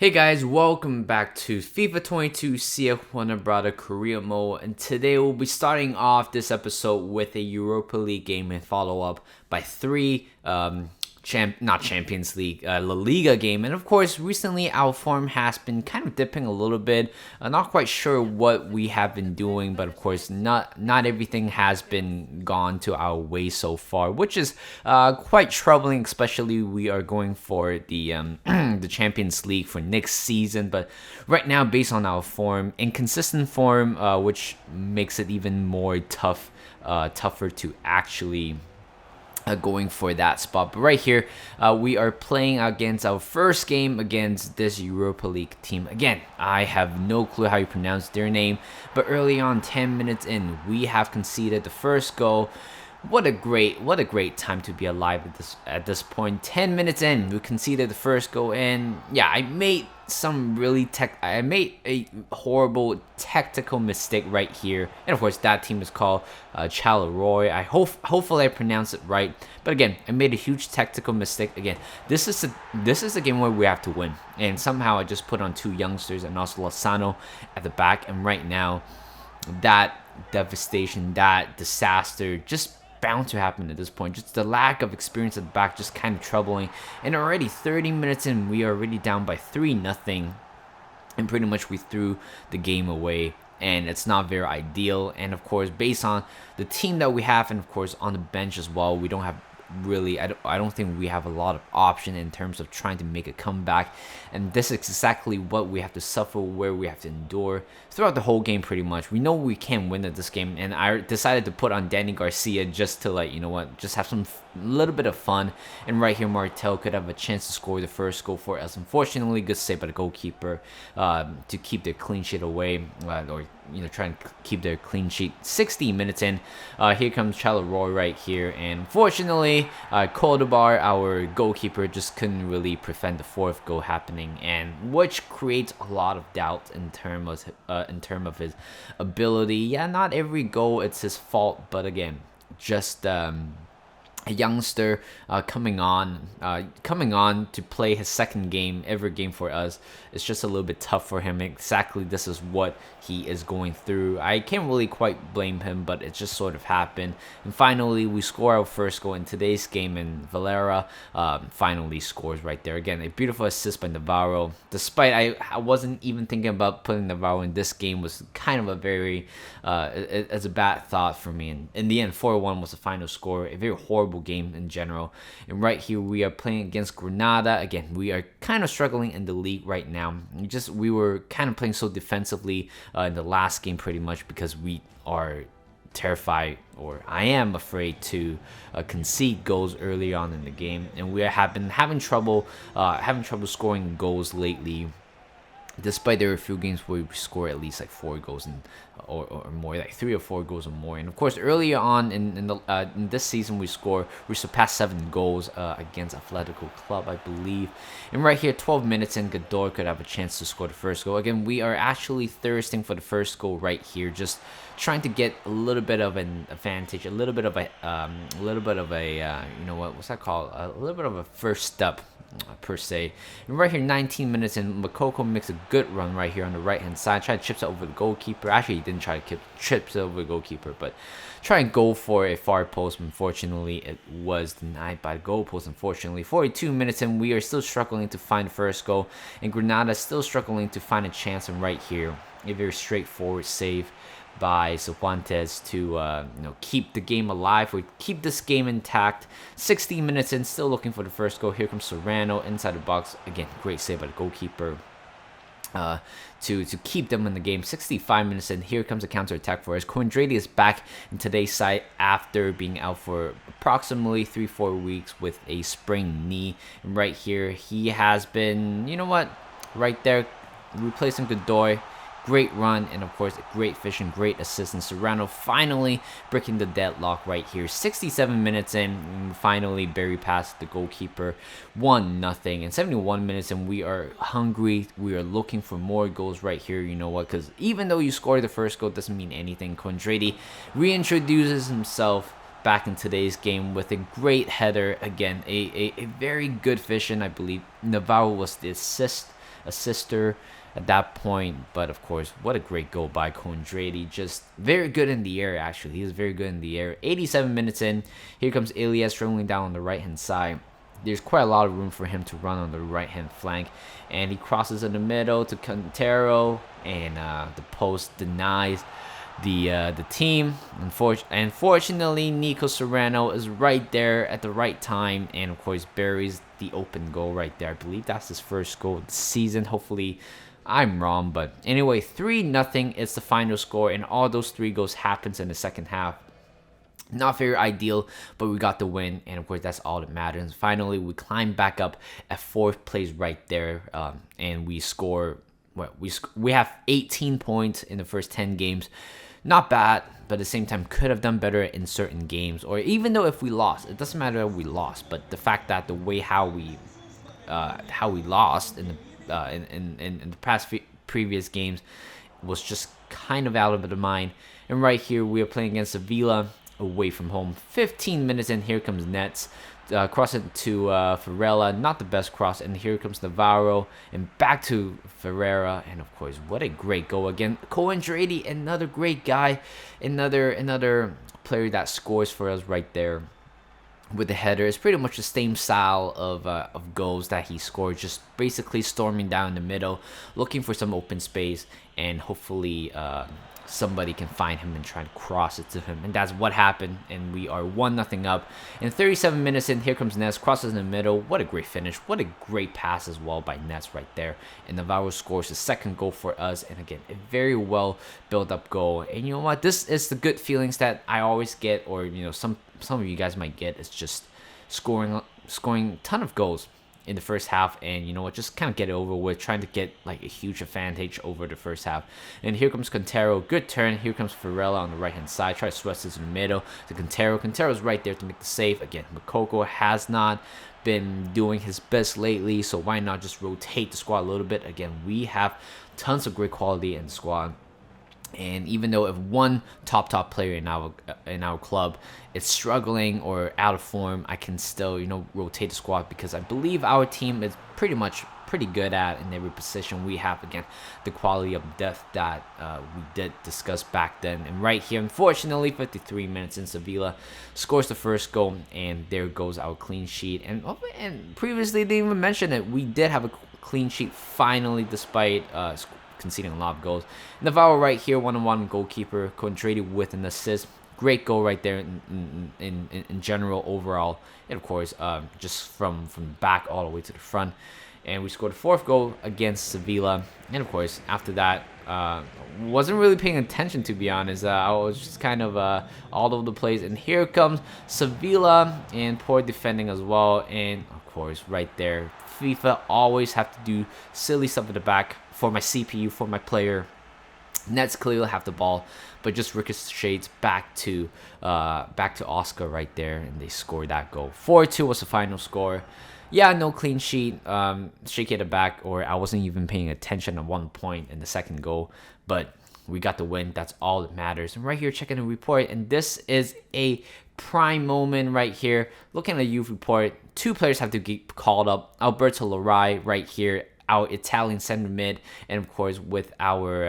Hey guys, welcome back to FIFA 22 CF Fuenlabrada Korea mode, and today we'll be starting off this episode with a Europa League game and follow up by three not Champions League, La Liga game. And of course, recently our form has been kind of dipping a little bit. Not quite sure what we have been doing, but of course, not everything has been gone to our way so far, which is quite troubling. Especially we are going for the the Champions League for next season, but right now, based on our form, inconsistent form, which makes it even more tougher to actually going for that spot. But right here, we are playing against our first game against this Europa League team. Again, I have no clue how you pronounce their name, but early on, 10 minutes in, we have conceded the first goal. What a great time to be alive at this point. 10 minutes in, we conceded the first goal, and yeah, I made a horrible tactical mistake right here. And of course, that team is called Charleroi. Hopefully I pronounced it right. But again, I made a huge tactical mistake. Again, this is a game where we have to win, and somehow I just put on two youngsters and also Lozano at the back, and right now that devastation, that disaster just bound to happen at this point. Just the lack of experience at the back, just kind of troubling. And already 30 minutes in, we are already down by 3-0, and pretty much we threw the game away, and it's not very ideal. And of course, based on the team that we have, and of course on the bench as well, we don't have really, I don't think we have a lot of option in terms of trying to make a comeback. And this is exactly what we have to suffer, where we have to endure throughout the whole game. Pretty much we know we can't win at this game, and I decided to put on Danny Garcia just to, like, you know what, just have some little bit of fun. And right here, Martel could have a chance to score the first goal for us. Unfortunately, good save by the goalkeeper to keep the clean sheet away, or try and keep their clean sheet. 60 minutes in, here comes Charleroi right here, and unfortunately, Cordobar, our goalkeeper, just couldn't really prevent the fourth goal happening, and which creates a lot of doubt in terms of his ability. Yeah, not every goal it's his fault, but again, just a youngster coming on to play his second game ever game for us. It's just a little bit tough for him. Exactly, this is what he is going through. I can't really quite blame him, but it just sort of happened. And finally, we score our first goal in today's game, and Valera finally scores right there. Again, a beautiful assist by Navarro. Despite I wasn't even thinking about putting Navarro in this game, was kind of a very it's a bad thought for me. And in the end, 4-1 was the final score. A very horrible game in general. And right here, we are playing against Granada. Again, we are kind of struggling in the league right now. We were kind of playing so defensively in the last game, pretty much because we are terrified, or I am afraid to concede goals early on in the game, and we have been having trouble scoring goals lately. Despite there are a few games where we score at least like 4 goals or more, like 3 or 4 goals or more. And of course, earlier on in this season, we surpassed 7 goals against Atletico Club, I believe. And right here, 12 minutes in, Gador could have a chance to score the first goal. Again, we are actually thirsting for the first goal right here, just trying to get a little bit of an advantage, a little bit of a what's that called? A little bit of a first step, per se. And right here, 19 minutes in, Makoko makes a good run right here on the right hand side. Try to chips it over the goalkeeper. Actually, he didn't try to chips it over the goalkeeper, but try and go for a far post. Unfortunately, it was denied by the goal post. Unfortunately, 42 minutes in, we are still struggling to find the first goal, and Granada still struggling to find a chance. And right here, a very straightforward save by Cervantes to keep the game alive, or keep this game intact. 60 minutes in, still looking for the first goal. Here comes Serrano inside the box. Again, great save by the goalkeeper to keep them in the game. 65 minutes in, here comes a counter attack for us. Coentradi is back in today's side after being out for approximately 3-4 weeks with a sprained knee. And right here, he has been, right there, replacing Godoy. Great run, and of course, great vision, great assist, and Serrano finally breaking the deadlock right here. 67 minutes in, finally Barry past the goalkeeper, 1-0. And 71 minutes in, we are hungry. We are looking for more goals right here. You know what? Because even though you score the first goal, doesn't mean anything. Coentradi reintroduces himself back in today's game with a great header. Again, a very good vision. I believe Navarro was the assist assister at that point. But of course, what a great goal by Kondraty. Just very good in the air, actually. He was very good in the air. 87 minutes in. Here comes Elias rolling down on the right-hand side. There's quite a lot of room for him to run on the right-hand flank. And he crosses in the middle to Quintero. And the post denies the team. Unfortunately, Nico Serrano is right there at the right time. And, of course, buries the open goal right there. I believe that's his first goal of the season. Hopefully, I'm wrong. But anyway, 3-0 is the final score. And all those 3 goals happens in the second half. Not very ideal, but we got the win, and of course that's all that matters. Finally, we climb back up at 4th place right there, and we score. We have 18 points in the first 10 games. Not bad, but at the same time could have done better in certain games. Or even though if we lost, it doesn't matter if we lost, but the fact that the way how we lost in the past previous games was just kind of out of the mind. And right here we are playing against Sevilla away from home. 15 minutes in, here comes Nets. Cross it to Ferreira, not the best cross, and here comes Navarro, and back to Ferreira, and of course, what a great goal again. Kondraty, another great guy, another player that scores for us right there with the header. It's pretty much the same style of goals that he scored, just basically storming down the middle, looking for some open space, and hopefully somebody can find him and try to cross it to him. And that's what happened, and we are 1-0 up. And 37 minutes in, here comes Ness, crosses in the middle. What a great finish. What a great pass as well by Ness right there. And Navarro scores the second goal for us. And again, a very well built up goal. And you know what? This is the good feelings that I always get, or some of you guys might get, is just scoring a ton of goals in the first half, and you know what, just kind of get it over with, trying to get like a huge advantage over the first half. And here comes Quintero, good turn. Here comes Ferreira on the right hand side, try to sweat this in the middle to Quintero. Quintero's right there to make the save. Again, Makoko has not been doing his best lately, so why not just rotate the squad a little bit. Again, we have tons of great quality in the squad. And even though if one top player in our club is struggling or out of form, I can still rotate the squad, because I believe our team is pretty good at in every position. We have, again, the quality of depth that we did discuss back then. And right here, unfortunately, 53 minutes in, Sevilla scores the first goal, and there goes our clean sheet. And previously, they didn't even mention it, we did have a clean sheet finally, despite conceding a lot of goals. Navarro right here, 1-on-1 goalkeeper. Kondraty with an assist. Great goal right there in general overall. And of course, just from the back all the way to the front. And we scored the 4th goal against Sevilla. And of course, after that, wasn't really paying attention, to be honest. I was just kind of all over the place. And here comes Sevilla, and poor defending as well. And of course, right there, FIFA always have to do silly stuff at the back for my CPU, for my player. Nets clearly have the ball, but just ricochets back to Oscar right there, and they scored that goal. 4-2 was the final score. Yeah, no clean sheet. Shaky at the back, or I wasn't even paying attention at one point in the second goal, but we got the win. That's all that matters. And right here, checking the report, and this is a prime moment right here. Looking at the youth report, 2 players have to get called up. Alberto Lorai right here, our Italian center mid, and of course with our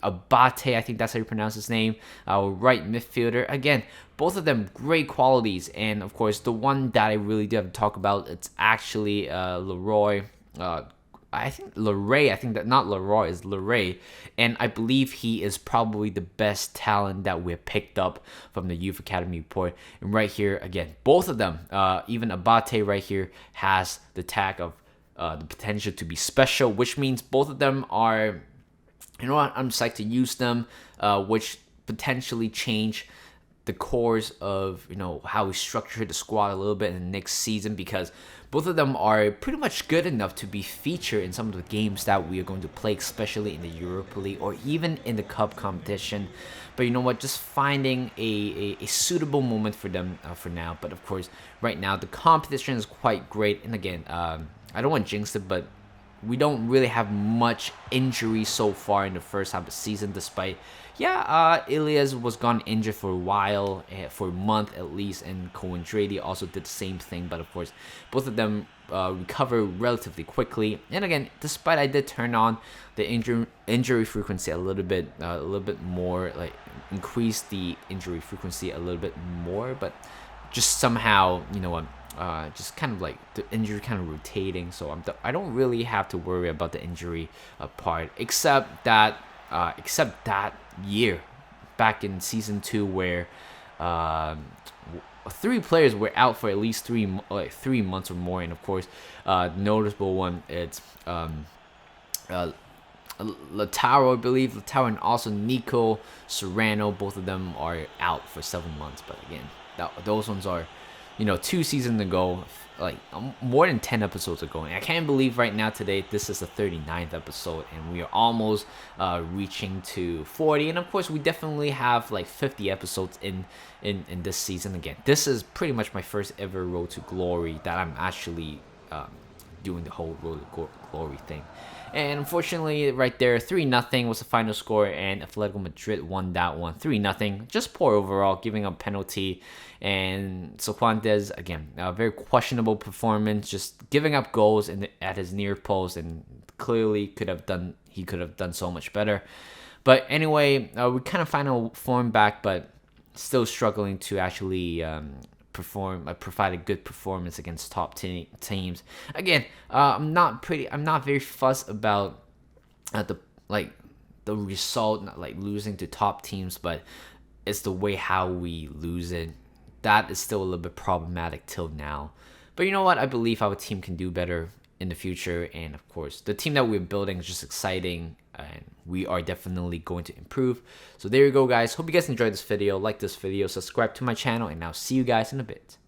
Abate, I think that's how you pronounce his name, our right midfielder. Again, both of them great qualities, and of course the one that I really do have to talk about, it's actually Leroy. I think Leray, I think that not Leroy, is Leray, and I believe he is probably the best talent that we have picked up from the Youth Academy report. And right here, again, both of them, even Abate right here, has the tag of the potential to be special, which means both of them are, I'm psyched to use them, which potentially change the course of how we structure the squad a little bit in the next season, because both of them are pretty much good enough to be featured in some of the games that we are going to play, especially in the Europa League or even in the Cup competition. But you know what, just finding a suitable moment for them for now. But of course, right now the competition is quite great, and again, I don't want to jinx it, but we don't really have much injury so far in the first half of the season, despite Ilias was gone injured for a while, for a month at least, and Coentradi also did the same thing. But of course, both of them recover relatively quickly. And again, despite I did turn on the injury frequency a little bit more, like increase the injury frequency a little bit more, but just somehow, just kind of like the injury kind of rotating. So I don't really have to worry about the injury part, except that year back in season 2 where 3 players were out for at least 3 months or more. And of course, noticeable one, it's Lautaro, I believe. Lautaro and also Nico Serrano, both of them are out for 7 months. But again, those ones are 2 seasons ago, like more than 10 episodes ago. And I can't believe right now today this is the 39th episode and we are almost reaching to 40. And of course, we definitely have like 50 episodes in this season. Again, this is pretty much my first ever Road to Glory that I'm actually doing the whole Road to Glory thing. And unfortunately, right there, 3-0 was the final score, and Atletico Madrid won that one, 3-0. Just poor overall, giving up penalty. And Cervantes, again, a very questionable performance, just giving up goals at his near post, and clearly he could have done so much better. But anyway, we kind of find our form back, but still struggling to actually provide a good performance against top teams. Again, I'm not very fussed about the result, not like losing to top teams, but it's the way how we lose it. That is still a little bit problematic till now. But you know what? I believe our team can do better in the future, and of course, the team that we're building is just exciting, and we are definitely going to improve. So there you go, guys. Hope you guys enjoyed this video. Like this video, subscribe to my channel, and I'll see you guys in a bit.